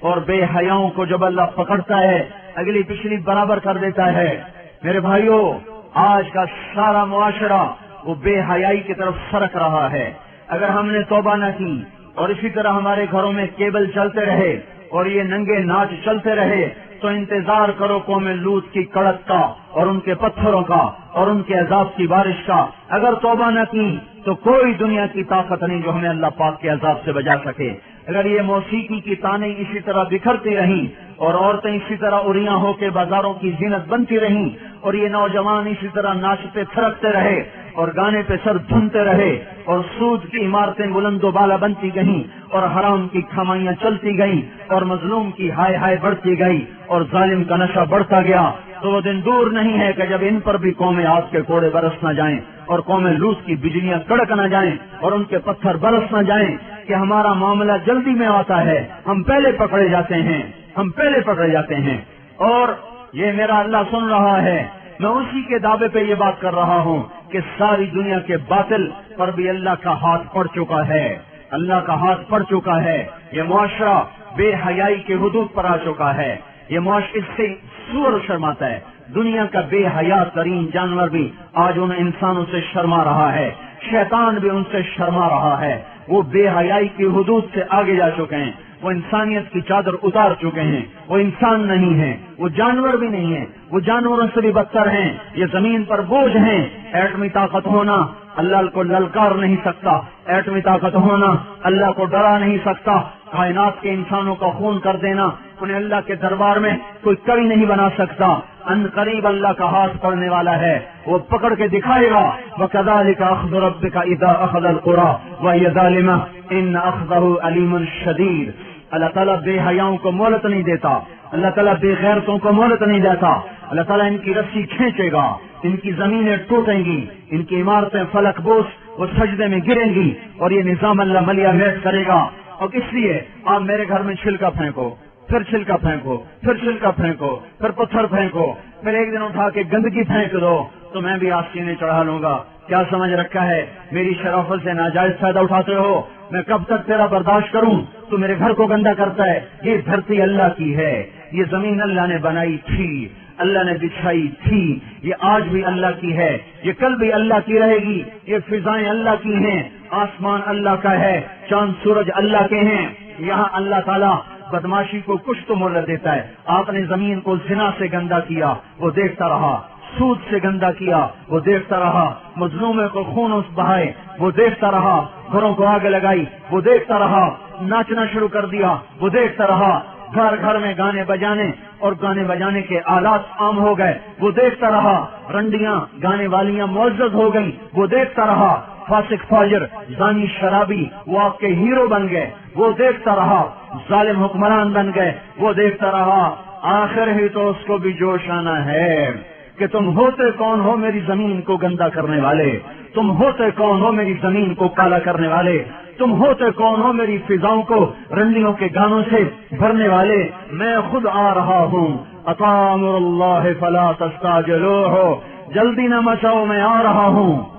اور بے حیاؤں کو جب اللہ پکڑتا ہے اگلی پچھلی برابر کر دیتا ہے۔ میرے بھائیوں، آج کا سارا معاشرہ وہ بے حیائی کی طرف سرک رہا ہے۔ اگر ہم نے توبہ نہ کی اور اسی طرح ہمارے گھروں میں کیبل چلتے رہے اور یہ ننگے ناچ چلتے رہے تو انتظار کرو قوم لوط کی کڑک کا اور ان کے پتھروں کا اور ان کے عذاب کی بارش کا۔ اگر توبہ نہ کی تو کوئی دنیا کی طاقت نہیں جو ہمیں اللہ پاک کے عذاب سے بچا سکے۔ اگر یہ موسیقی کی تانیں اسی طرح بکھرتی رہیں اور عورتیں اسی طرح اریاں ہو کے بازاروں کی زینت بنتی رہیں اور یہ نوجوان اسی طرح ناچتے تھرکتے رہے اور گانے پہ سر دھنتے رہے اور سود کی عمارتیں بلند و بالا بنتی گئیں اور حرام کی کمائیاں چلتی گئیں اور مظلوم کی ہائے ہائے بڑھتی گئی اور ظالم کا نشہ بڑھتا گیا، تو وہ دن دور نہیں ہے کہ جب ان پر بھی قوم عاد کے کوڑے برس نہ جائیں اور قوم لوط کی بجلیاں کڑک نہ جائیں اور ان کے پتھر برس نہ جائیں کہ ہمارا معاملہ جلدی میں آتا ہے، ہم پہلے پکڑے جاتے ہیں، ہم پہلے پکڑے جاتے ہیں۔ اور یہ میرا اللہ سن رہا ہے، میں اسی کے دعوے پہ یہ بات کر رہا ہوں کہ ساری دنیا کے باطل پر بھی اللہ کا ہاتھ پڑ چکا ہے، اللہ کا ہاتھ پڑ چکا ہے۔ یہ معاشرہ بے حیائی کے حدود پر آ چکا ہے، یہ معاشرے سے سور شرماتا ہے۔ دنیا کا بے حیا ترین جانور بھی آج ان انسانوں سے شرما رہا ہے، شیطان بھی ان سے شرما رہا ہے۔ وہ بے حیائی کی حدود سے آگے جا چکے ہیں، وہ انسانیت کی چادر اتار چکے ہیں، وہ انسان نہیں ہیں، وہ جانور بھی نہیں ہیں، وہ جانوروں سے بھی بدتر ہیں، یہ زمین پر بوجھ ہیں۔ ایٹمی طاقت ہونا اللہ کو للکار نہیں سکتا، ایٹمی طاقت ہونا اللہ کو ڈرا نہیں سکتا، کائنات کے انسانوں کا خون کر دینا انہیں اللہ کے دربار میں کوئی کبھی نہیں بنا سکتا۔ ان قریب اللہ کا ہاتھ پڑنے والا ہے، وہ پکڑ کے دکھائے گا۔ وَكَذَلِكَ أَخْذُ رَبِّكَ إِذَا أَخَذَ الْقُرَىٰ وَهِيَ ظَالِمَةٌ إِنَّ أَخْذَهُ أَلِيمٌ شَدِيدٌ۔ اللہ تعالیٰ بے حیاؤں کو مہلت نہیں دیتا، اللہ تعالیٰ بے غیرتوں کو مہلت نہیں دیتا۔ اللہ تعالیٰ ان کی رسی کھینچے گا، ان کی زمینیں ٹوٹیں گی، ان کی عمارتیں فلک بوس وہ سجدے میں گریں گی اور یہ نظام اللہ ملیا میٹ کرے گا۔ اور اس لیے آپ میرے گھر میں چھلکا پھینکو، پھر چھلکا پھینکو، پھر چھلکا پھینکو، پھر پتھر پھینکو، پھر ایک دن اٹھا کے گندگی پھینک دو تو میں بھی آستینے چڑھا لوں گا۔ کیا سمجھ رکھا ہے؟ میری شرافت سے ناجائز فائدہ اٹھاتے ہو، میں کب تک تیرا برداشت کروں؟ تو میرے گھر کو گندا کرتا ہے۔ یہ دھرتی اللہ کی ہے، یہ زمین اللہ نے بنائی تھی، اللہ نے بچھائی تھی، یہ آج بھی اللہ کی ہے، یہ کل بھی اللہ کی رہے گی۔ یہ فضائیں اللہ کی ہیں، آسمان اللہ کا ہے، چاند سورج اللہ کے ہیں۔ یہاں اللہ تعالیٰ بدماشی کو کچھ تو مہلت دیتا ہے۔ آپ نے زمین کو زنا سے گندا کیا، وہ دیکھتا رہا، سود سے گندا کیا، وہ دیکھتا رہا، مظلومے کو خون بہائے، وہ دیکھتا رہا، گھروں کو آگ لگائی، وہ دیکھتا رہا، ناچنا شروع کر دیا، وہ دیکھتا رہا، گھر گھر میں گانے بجانے اور گانے بجانے کے آلات عام ہو گئے، وہ دیکھتا رہا، رنڈیاں گانے والیاں معزز ہو گئی، وہ دیکھتا رہا، فاسق فاجر زانی شرابی وہ آپ کے ہیرو بن گئے، وہ دیکھتا رہا، ظالم حکمران بن گئے، وہ دیکھتا رہا۔ آخر ہی تو اس کو بھی جوش آنا ہے کہ تم ہوتے کون ہو میری زمین کو گندا کرنے والے، تم ہوتے کون ہو میری زمین کو کالا کرنے والے، تم ہوتے کون ہو میری فضاؤں کو رنڈیوں کے گانوں سے بھرنے والے۔ میں خود آ رہا ہوں، اتی امر اللہ فلا تستعجلوہ، جلدی نہ مچاؤ، میں آ رہا ہوں۔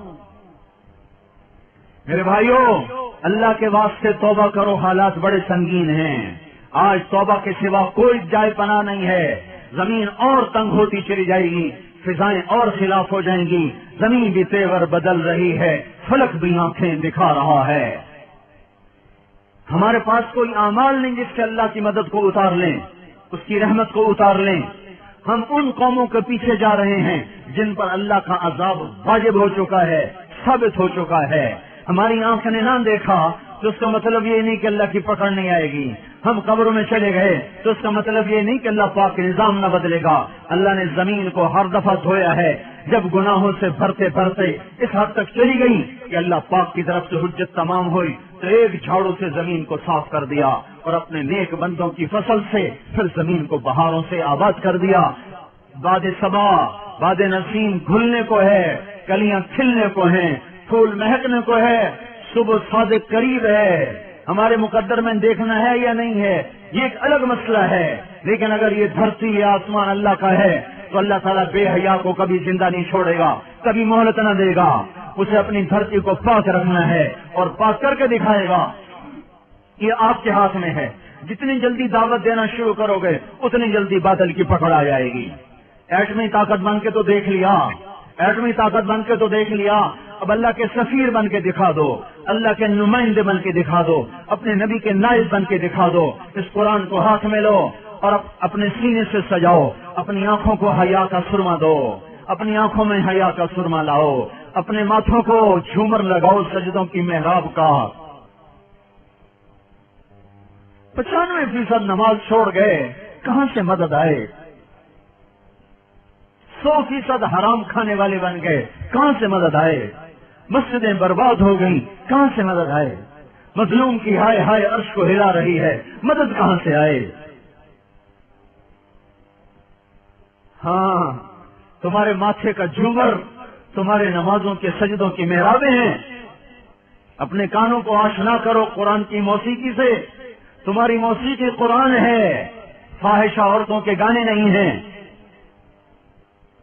میرے بھائیوں، اللہ کے واسطے توبہ کرو، حالات بڑے سنگین ہیں۔ آج توبہ کے سوا کوئی جائے پناہ نہیں ہے۔ زمین اور تنگ ہوتی چلی جائے گی، فضائیں اور خلاف ہو جائیں گی، زمین بھی تیور بدل رہی ہے، فلک بھی آنکھیں دکھا رہا ہے۔ ہمارے پاس کوئی اعمال نہیں جس سے اللہ کی مدد کو اتار لیں، اس کی رحمت کو اتار لیں۔ ہم ان قوموں کے پیچھے جا رہے ہیں جن پر اللہ کا عذاب واجب ہو چکا ہے، ثابت ہو چکا ہے۔ ہماری آنکھ نے نہ دیکھا تو اس کا مطلب یہ نہیں کہ اللہ کی پکڑ نہیں آئے گی۔ ہم قبروں میں چلے گئے تو اس کا مطلب یہ نہیں کہ اللہ پاک کے نظام نہ بدلے گا۔ اللہ نے زمین کو ہر دفعہ دھویا ہے، جب گناہوں سے بھرتے بھرتے اس حد تک چلی گئی کہ اللہ پاک کی طرف سے حجت تمام ہوئی تو ایک جھاڑو سے زمین کو صاف کر دیا اور اپنے نیک بندوں کی فصل سے پھر زمین کو بہاروں سے آباد کر دیا۔ باد صبا باد نسیم گھلنے کو ہے، کلیاں کھلنے کو ہیں، پھول مہکنے کو ہے، صبح صادق قریب ہے۔ ہمارے مقدر میں دیکھنا ہے یا نہیں ہے یہ ایک الگ مسئلہ ہے، لیکن اگر یہ دھرتی یا آسمان اللہ کا ہے تو اللہ تعالیٰ بے حیا کو کبھی زندہ نہیں چھوڑے گا، کبھی مہلت نہ دے گا۔ اسے اپنی دھرتی کو پاک رکھنا ہے اور پاک کر کے دکھائے گا۔ یہ آپ کے ہاتھ میں ہے، جتنی جلدی دعوت دینا شروع کرو گے اتنی جلدی بادل کی پکڑ آ جائے گی. ایٹمی طاقت بن کے تو دیکھ لیا, ایٹمی طاقت بن کے تو دیکھ لیا, اب اللہ کے سفیر بن کے دکھا دو, اللہ کے نمائندے بن کے دکھا دو, اپنے نبی کے نائب بن کے دکھا دو. اس قرآن کو ہاتھ میں لو اور اپنے سینے سے سجاؤ, اپنی آنکھوں کو حیا کا سرما دو, اپنی آنکھوں میں حیا کا سرما لاؤ, اپنے ماتھوں کو جھومر لگاؤ سجدوں کی محراب کا. 95% نماز چھوڑ گئے, کہاں سے مدد آئے؟ 100% حرام کھانے والے بن گئے, کہاں سے مدد آئے؟ مسجدیں برباد ہو گئیں, کہاں سے مدد آئے؟ مظلوم کی ہائے ہائے عرش کو ہلا رہی ہے, مدد کہاں سے آئے؟ ہاں, تمہارے ماتھے کا جھومر تمہارے نمازوں کے سجدوں کی محرابیں ہیں. اپنے کانوں کو آشنا کرو قرآن کی موسیقی سے. تمہاری موسیقی قرآن ہے, فاحشہ عورتوں کے گانے نہیں ہیں.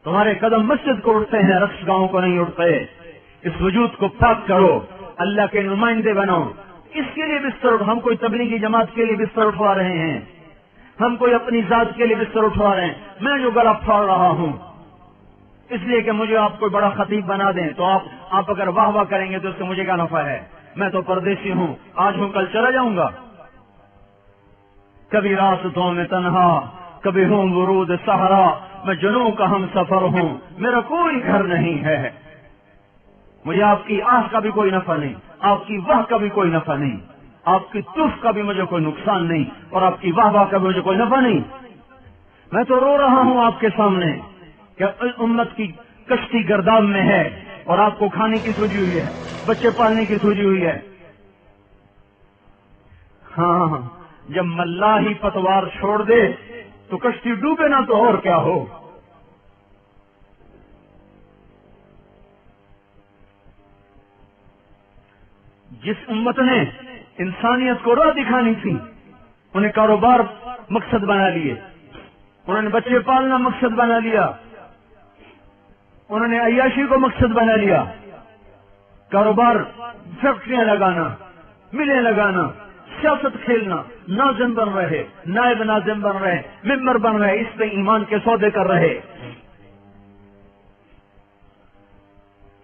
تمہارے قدم مسجد کو اٹھتے ہیں, رقص گاؤں کو نہیں اٹھتے. اس وجود کو پاک کرو, اللہ کے نمائندے بنو. اس کے لیے بستر, ہم کوئی تبلیغی جماعت کے لیے بستر اٹھوا رہے ہیں, ہم کوئی اپنی ذات کے لیے بستر اٹھوا رہے ہیں. میں جو گلا پھاڑ رہا ہوں اس لیے کہ مجھے آپ کو بڑا خطیب بنا دیں, تو آپ اگر واہ واہ کریں گے تو اس سے مجھے کیا نفع ہے؟ میں تو پردیسی ہوں, آج ہوں کل چلا جاؤں گا. کبھی راستوں میں تنہا, کبھی ہوں ورود صحرا, میں جنوں کا ہم سفر ہوں, میرا کوئی گھر نہیں ہے. مجھے آپ کی آہ کا بھی کوئی نفع نہیں, آپ کی واہ کا بھی کوئی نفع نہیں, آپ کی تف کا بھی مجھے کوئی نقصان نہیں, اور آپ کی واہ واہ کا بھی مجھے کوئی نفع نہیں. میں تو رو رہا ہوں آپ کے سامنے کہ امت کی کشتی گرداب میں ہے, اور آپ کو کھانے کی سوچی ہوئی ہے, بچے پالنے کی سوچی ہوئی ہے. ہاں, جب ملا ہی پتوار چھوڑ دے تو کشتی ڈوبے نہ تو اور کیا ہو. جس امت نے انسانیت کو راہ دکھانی تھی, انہیں کاروبار مقصد بنا لیے, انہوں نے بچے پالنا مقصد بنا لیا, انہوں نے عیاشی کو مقصد بنا لیا. کاروبار, فیکٹریاں لگانا, ملیں لگانا, سیاست کھیلنا, ناظم بن رہے, نائب ناظم بن رہے, ممبر بن رہے, اس پہ ایمان کے سودے کر رہے.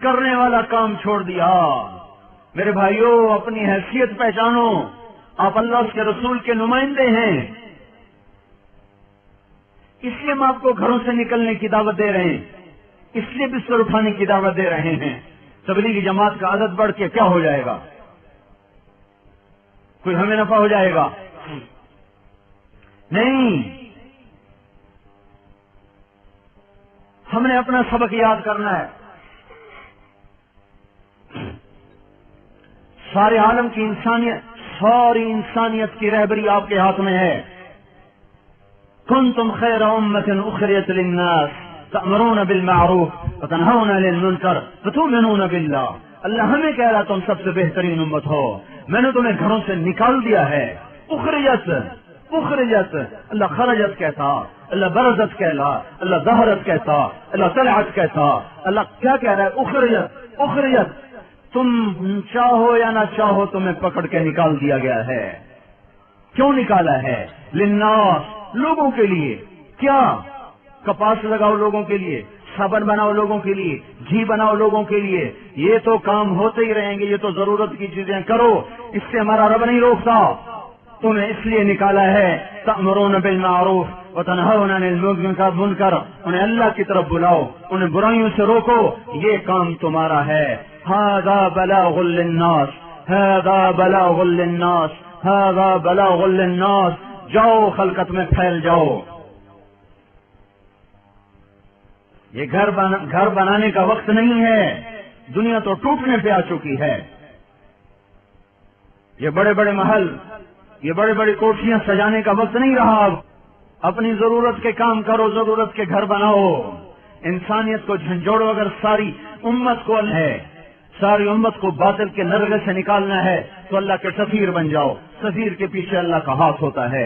کرنے والا کام چھوڑ دیا. میرے بھائیوں, اپنی حیثیت پہچانو, آپ اللہ کے رسول کے نمائندے ہیں. اس لیے ہم آپ کو گھروں سے نکلنے کی دعوت دے رہے ہیں, اس لیے بستر اٹھانے کی دعوت دے رہے ہیں. تبلیغی جماعت کا عدد بڑھ کے کیا ہو جائے گا؟ کوئی ہمیں نفع ہو جائے گا؟ نہیں. ہم نے اپنا سبق یاد کرنا ہے. سارے عالم کی انسانیت, ساری انسانیت کی رہبری آپ کے ہاتھ میں ہے. کنتم خیر امۃ اخرجت للناس تأمرون بالمعروف وتنہون عن المنکر وتؤمنون باللہ. اللہ ہمیں کہہ رہا تم سب سے بہترین امت ہو, میں نے تمہیں گھروں سے نکال دیا ہے. اخرجت, اخرجت, اللہ خرجت کہتا, اللہ برزت کہلا, اللہ ظہرت کہتا, اللہ طلعت کہتا. اللہ کیا کہہ رہا ہے؟ اخرجت, اخرجت. تم چاہو یا نہ چاہو تمہیں پکڑ کے نکال دیا گیا ہے. کیوں نکالا ہے؟ للناس, لوگوں کے لیے. کیا؟ کپاس لگاؤ لوگوں کے لیے, صابن بناؤ لوگوں کے لیے, گھی بناؤ لوگوں کے لیے. یہ تو کام ہوتے ہی رہیں گے, یہ تو ضرورت کی چیزیں کرو, اس سے ہمارا رب نہیں روکتا. تمہیں اس لیے نکالا ہے تأمرون بالمعروف وتنہون عن المنکر, انہیں اللہ کی طرف بلاؤ, انہیں برائیوں سے روکو, یہ کام تمہارا ہے. ھذا بلاغ للناس, ھذا بلاغ للناس, ھذا بلاغ للناس. جاؤ خلقت میں پھیل جاؤ. یہ گھر بنانے کا وقت نہیں ہے, دنیا تو ٹوٹنے پہ آ چکی ہے. یہ بڑے بڑے محل, یہ بڑی بڑی کوٹھیاں سجانے کا وقت نہیں رہا. اب اپنی ضرورت کے کام کرو, ضرورت کے گھر بناؤ. انسانیت کو جھنجھوڑو. اگر ساری امت کو ہے, ساری امت کو باطل کے نرغے سے نکالنا ہے تو اللہ کے سفیر بن جاؤ. سفیر کے پیچھے اللہ کا ہاتھ ہوتا ہے.